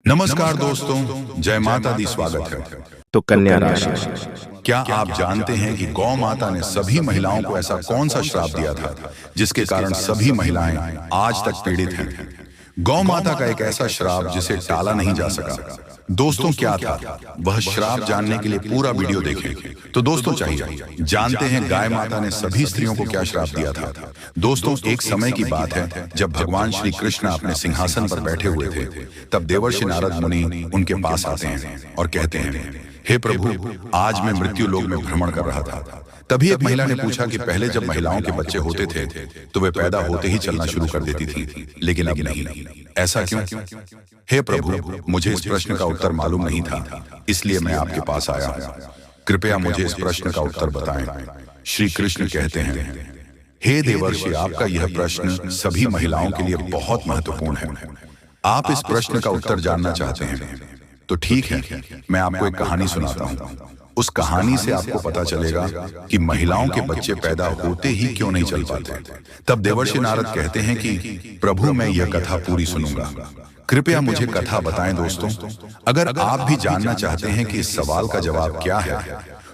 नमस्कार दोस्तों, जय माता दी। स्वागत है। तो कन्या राशि। क्या आप जानते हैं कि गौ माता ने सभी महिलाओं को ऐसा कौन सा श्राप दिया था जिसके कारण सभी महिलाएं आज तक पीड़ित हैं? गौ माता का एक ऐसा श्राप जिसे टाला नहीं जा सका। दोस्तों, क्या था वह श्राप? जानने के लिए पूरा वीडियो देखें। तो दोस्तों, चाहिए जानते हैं गाय माता ने सभी स्त्रियों को क्या श्राप दिया था। दोस्तों, एक समय की बात है जब भगवान श्री कृष्ण अपने सिंहासन पर बैठे हुए थे। तब देवर्षि नारद मुनि उनके पास आते हैं और कहते हैं, हे प्रभु, आज मैं मृत्यु लोक में भ्रमण कर रहा था। तभी एक महिला ने पूछा कि पहले जब महिलाओं के बच्चे होते थे तो वे पैदा होते ही चलना शुरू कर देती थी, लेकिन अब नहीं। ऐसा क्यों? हे प्रभु, मुझे इस प्रश्न का उत्तर मालूम नहीं था, इसलिए मैं आपके पास आया हूं। कृपया मुझे इस प्रश्न का उत्तर बताएं। श्री कृष्ण कहते हैं, हे देवर्षि, आपका यह प्रश्न सभी महिलाओं के लिए बहुत महत्वपूर्ण है। आप इस प्रश्न का उत्तर जानना चाहते हैं, तो ठीक है, मैं आपको एक कहानी सुनाता हूँ। उस कहानी से आपको पता चलेगा कि महिलाओं के बच्चे पैदा होते ही क्यों नहीं चल पाते। तब देवर्षि नारद कहते हैं कि प्रभु, मैं यह कथा पूरी सुनूंगा, कृपया मुझे कथा बताएं। दोस्तों, अगर आप भी जानना चाहते हैं कि इस सवाल का जवाब क्या है,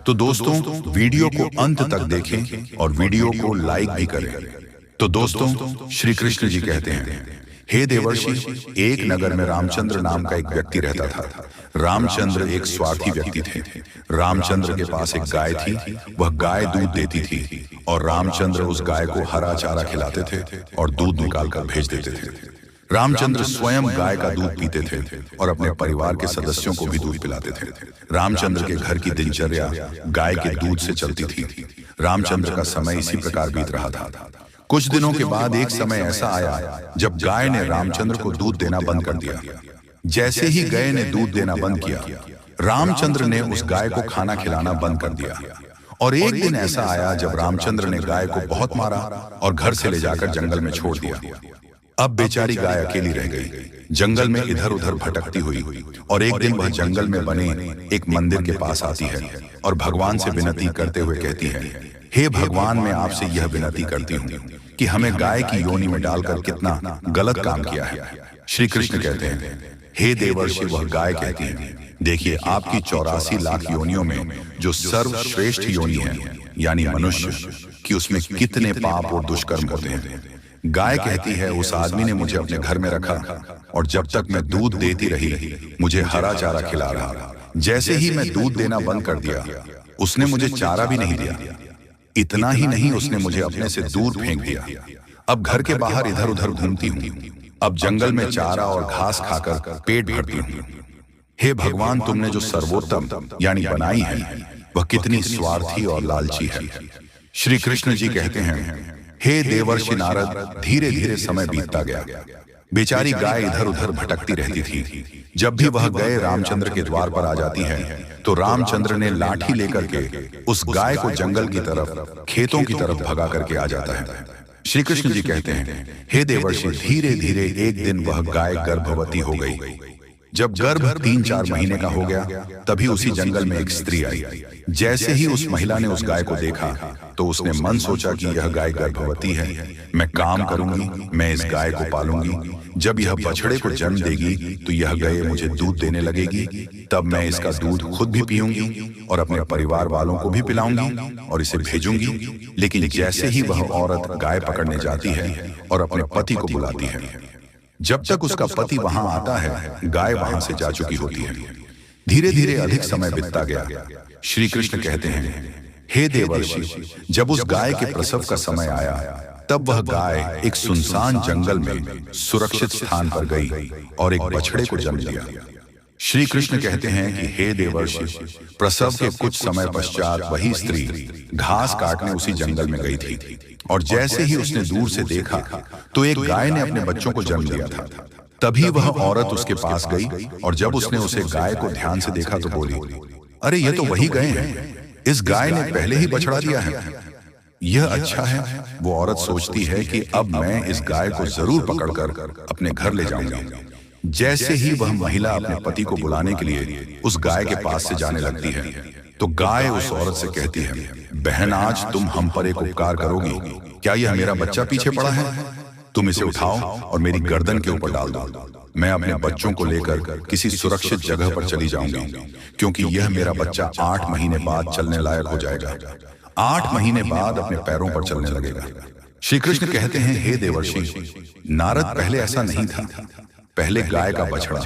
तो दोस्तों वीडियो को अंत तक देखें और वीडियो को लाइक भी करें। तो दोस्तों, श्री कृष्ण जी कहते हैं, हे देवर्षि, एक नगर में रामचंद्र नाम का एक व्यक्ति रहता था। रामचंद्र एक स्वार्थी व्यक्ति थे। रामचंद्र के पास एक गाय थी। वह गाय दूध देती थी और रामचंद्र उस गाय को हरा चारा खिलाते थे और दूध निकालकर भेज देते थे। रामचंद्र स्वयं गाय का दूध पीते थे और अपने परिवार के सदस्यों को भी दूध पिलाते थे। रामचंद्र के घर की दिनचर्या गाय के दूध से चलती थी। रामचंद्र का समय इसी प्रकार बीत रहा था। कुछ दिनों के बाद एक समय ऐसा आया जब गाय ने रामचंद्र को दूध देना बंद कर दिया। जैसे ही गाय ने दूध देना बंद किया, रामचंद्र ने उस गाय को खाना खिलाना बंद कर दिया। और एक दिन ऐसा आया जब रामचंद्र ने गाय को बहुत मारा और घर से ले जाकर जंगल में छोड़ दिया। अब बेचारी गाय अकेली रह गई, जंगल में इधर उधर भटकती हुई। और एक दिन वह जंगल में बने एक मंदिर के पास आती है और भगवान से विनती करते हुए कहती है, हे भगवान, मैं आपसे यह विनती करती हूँ कि हमें गाय की योनि में डालकर कितना गलत काम किया है। श्री कृष्ण कहते हैं, हे देवर्षि, वह गाय कहती है, देखिए, आपकी 84 लाख योनियों में जो सर्वश्रेष्ठ योनि है, यानी मनुष्य कि उसमें कितने पाप और दुष्कर्म होते हैं। गाय कहती है, उस आदमी ने मुझे अपने घर में रखा और जब तक मैं दूध देती रही मुझे हरा चारा खिला रहा। जैसे ही मैं दूध देना बंद कर दिया, उसने मुझे चारा भी नहीं दिया। इतना ही नहीं, उसने मुझे अपने से दूर फेंक दिया। अब घर के बाहर इधर उधर घूमती हूँ। अब जंगल में चारा और घास खाकर पेट भरती हूँ। हे भगवान, तुमने जो सर्वोत्तम यानी बनाई है वह कितनी स्वार्थी और लालची है। श्री कृष्ण जी कहते हैं, हे देवर्षि नारद, धीरे धीरे समय बीतता गया। बेचारी गाय इधर उधर भटकती रहती थी। जब भी वह गए रामचंद्र के द्वार पर आ जाती है तो रामचंद्र ने लाठी लेकर के उस गाय को जंगल की तरफ, खेतों की तरफ भगा करके आ जाता है। श्री कृष्ण जी कहते हैं, हे देवर्षि, धीरे धीरे एक दिन वह गाय गर्भवती हो गई। जब गर्भ 3-4 महीने का हो गया, तभी उसी जंगल में एक स्त्री आई। जैसे ही उस महिला ने उस गाय को देखा तो उसने मन सोचा कि यह गाय गर्भवती है, मैं काम करूंगी, मैं इस गाय को पालूंगी। जब यह बछड़े को जन्म देगी तो यह गाय मुझे दूध देने लगेगी, तब मैं इसका दूध खुद भी पीऊंगी और अपने परिवार वालों को भी पिलाऊंगी और इसे भेजूंगी। लेकिन जैसे ही वह औरत गाय पकड़ने जाती है और अपने पति को बुलाती है, जब तक उसका पति वहां आता है, गाय वहां से जा चुकी होती है। धीरे धीरे अधिक समय बीतता गया। श्री कृष्ण कहते हैं, हे देवर्षि, जब उस गाय के प्रसव का समय आया, तब वह गाय एक सुनसान जंगल में सुरक्षित स्थान पर गई और एक बछड़े को जन्म दिया। श्री कृष्ण कहते हैं कि हे देवर्षि, प्रसव के कुछ समय पश्चात वही स्त्री घास काटने उसी जंगल में गई थी और जैसे ही उसने दूर से देखा तो एक गाय ने अपने बच्चों को जन्म दिया था। तभी वह औरत उसके पास गई और जब उसने उसे गाय को ध्यान से देखा तो बोली, अरे ये तो वही गाय है, इस गाय ने पहले ही बछड़ा दिया है, यह अच्छा है। वो औरत सोचती है कि अब मैं इस गाय को जरूर पकड़कर अपने घर ले जाऊंगी। जैसे ही वह महिला अपने पति को बुलाने के लिए उस गाय के पास से जाने लगती है तो गाय उस औरत से कहती है, बहन, आज तुम हम पर एक उपकार करोगी। क्या यह मेरा बच्चा पीछे पड़ा है? तुम इसे उठाओ और मेरी गर्दन के ऊपर डाल दो। मैं अपने बच्चों को लेकर किसी सुरक्षित जगह पर चली जाऊंगी, क्योंकि यह मेरा बच्चा 8 महीने बाद चलने लायक हो जाएगा। 8 महीने बाद अपने पैरों पर चलने लगेगा। श्री कृष्ण कहते हैं, हे देवर्षि, नारद पहले ऐसा नहीं था। पहले गाय का बछड़ा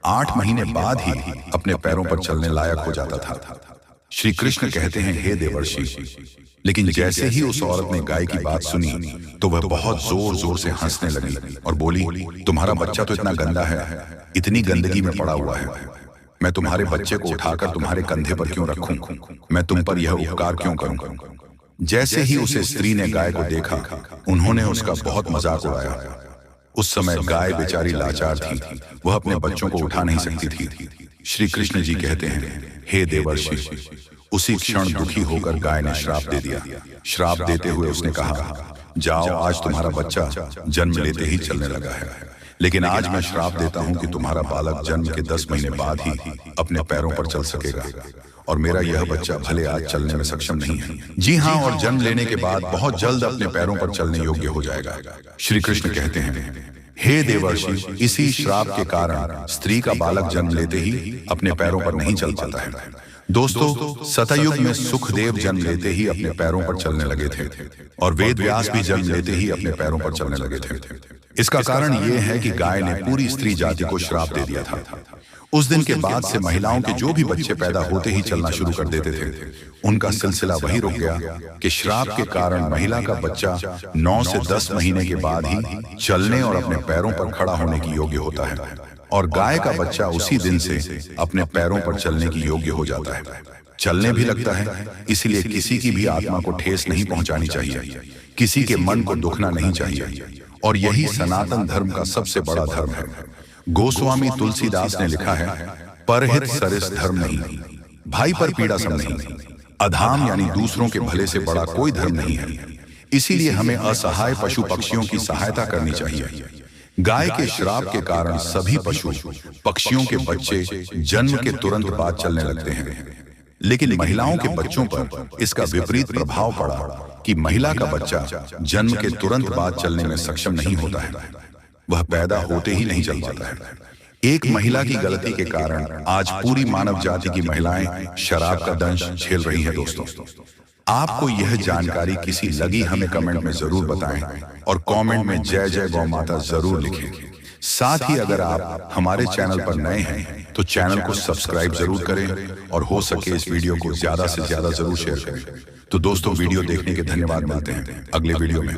8 महीने बाद ही अपने पैरों पर चलने लायक हो जाता था। श्री कृष्ण कहते हैं, हे देवर्षि, लेकिन जैसे ही उस औरत ने गाय की बात सुनी तो वह बहुत जोर जोर से हंसने लगी और बोली, तुम्हारा बच्चा तो इतना गंदा है, इतनी गंदगी में पड़ा हुआ है, मैं तुम्हारे बच्चे को उठाकर तुम्हारे कंधे पर क्यों रखूं? मैं तुम पर यह उपकार क्यों करूं? जैसे ही उसे स्त्री ने गाय को देखा, उन्होंने उसका बहुत मजाक उड़ाया। उस समय गाय बेचारी लाचार थी, वह अपने बच्चों को उठा नहीं सकती थी। श्री कृष्ण जी कहते हैं, हे देवर्षि, उसी क्षण दुखी होकर गाय ने श्राप दे दिया। श्राप देते हुए उसने कहा, जाओ, आज तुम्हारा बच्चा जन्म लेते ही चलने लगा है, लेकिन आज मैं श्राप देता हूं कि तुम्हारा बालक जन्म के 10 महीने बाद ही अपने पैरों पर चल सकेगा, और मेरा यह बच्चा भले आज चलने में सक्षम नहीं है। जी हाँ, और जन्म लेने के बाद बहुत जल्द अपने पैरों पर चलने योग्य हो जाएगा। श्री कृष्ण कहते हैं, हे देवर्षि, इसी श्राप के कारण स्त्री का बालक जन्म लेते ही अपने पैरों पर नहीं चल पाता है। दोस्तों, सतयुग में सुखदेव जन्म लेते ही अपने पैरों पर चलने लगे थे, और वेद व्यास भी जन्म लेते ही अपने पैरों पर चलने लगे थे। इसका कारण यह है कि गाय ने पूरी स्त्री जाति को श्राप दे दिया था। उस दिन के बाद से महिलाओं के जो भी बच्चे पैदा होते ही चलना शुरू कर देते थे। उनका सिलसिला वही रुक गया कि श्राप के कारण महिला का बच्चा 9 से 10 महीने के बाद ही चलने और अपने पैरों पर खड़ा होने की योग्य होता है, और गाय का बच्चा उसी दिन से अपने पैरों पर चलने की योग्य हो जाता है, चलने भी लगता है। इसलिए किसी की भी आत्मा को ठेस नहीं पहुंचानी चाहिए, किसी के मन को दुखना नहीं चाहिए, और यही सनातन धर्म का सबसे बड़ा धर्म है। गोस्वामी तुलसीदास ने लिखा है, परहित सरिस धर्म नहीं, भाई पर पीड़ा सम नहीं, अधाम यानी दूसरों के भले से बड़ा कोई धर्म नहीं है। इसीलिए हमें असहाय पशु पक्षियों की सहायता करनी चाहिए। गाय के श्राप के कारण सभी पशु पक्षियों के बच्चे जन्म के तुरंत बाद चलने लगते हैं, लेकिन महिलाओं के बच्चों पर इसका विपरीत प्रभाव पड़ा कि महिला का बच्चा जन्म के तुरंत बाद चलने में सक्षम नहीं होता है, वह पैदा होते ही नहीं चल पाता है। एक महिला की गलती के कारण आज पूरी मानव जाति की महिलाएं शराब का दंश झेल रही हैं। दोस्तों, आपको यह जानकारी किसी लगी हमें कमेंट में जरूर बताएं, और कमेंट में जय जय गौ माता जरूर लिखें। साथ ही अगर आप हमारे चैनल पर नए हैं तो चैनल को सब्सक्राइब जरूर करें, और हो सके इस वीडियो को ज्यादा से ज्यादा जरूर शेयर करें। तो दोस्तों, वीडियो देखने के धन्यवाद। मिलते हैं अगले वीडियो में।